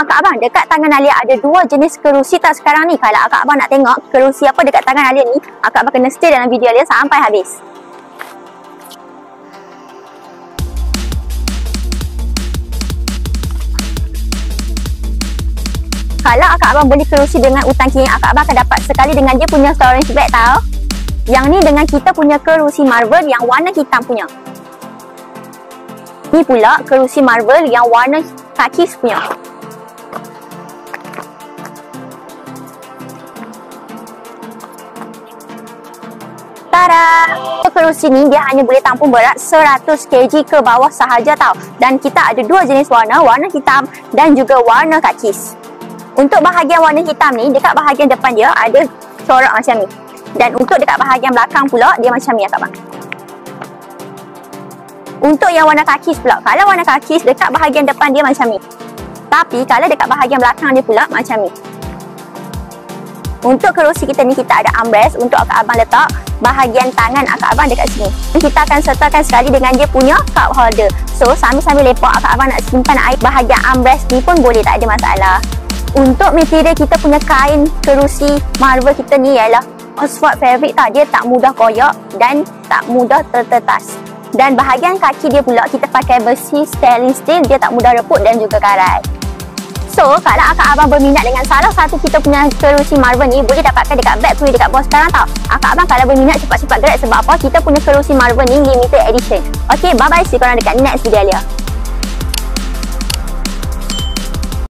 Kak Abang, dekat tangan Alia ada dua jenis kerusi tak sekarang ni. Kalau Kak Abang nak tengok kerusi apa dekat tangan Alia ni, Kak Abang kena stay dalam video Alia sampai habis. Kalau Kak Abang beli kerusi dengan Utang King, Kak Abang akan dapat sekali dengan dia punya storage bag tau. Yang ni dengan kita punya kerusi Marvel yang warna hitam punya. Ni pula kerusi Marvel yang warna kakis punya. Tada! Kerusi ni dia hanya boleh tampung berat 100 kg ke bawah sahaja tau. Dan kita ada dua jenis warna, warna hitam dan juga warna kakis. Untuk bahagian warna hitam ni, dekat bahagian depan dia ada corak macam ni. Dan untuk dekat bahagian belakang pula, dia macam ni Kak Abang. Untuk yang warna kakis pula, kalau warna kakis dekat bahagian depan dia macam ni. Tapi kalau dekat bahagian belakang dia pula macam ni. Untuk kerusi kita ni, kita ada armrest untuk Kak Abang letak bahagian tangan Kak Abang dekat sini. Kita akan sertakan sekali dengan dia punya cup holder. So, sambil-sambil lepak Kak Abang nak simpan air, bahagian armrest ni pun boleh, tak ada masalah. Untuk material kita punya kain kerusi Marvel kita ni ialah Oxford fabric tau. Dia tak mudah koyak dan tak mudah tertetas. Dan bahagian kaki dia pula kita pakai besi stainless steel. Dia tak mudah reput dan juga karat. So, kalau Kak Abang berminat dengan salah satu kita punya kerusi Marvel ni, boleh dapatkan dekat bag free dekat bawah sekarang tau. Kak Abang kalau berminat cepat-cepat gerak sebab apa? Kita punya kerusi Marvel ni limited edition. Okay, bye-bye. See korang dekat next video dia.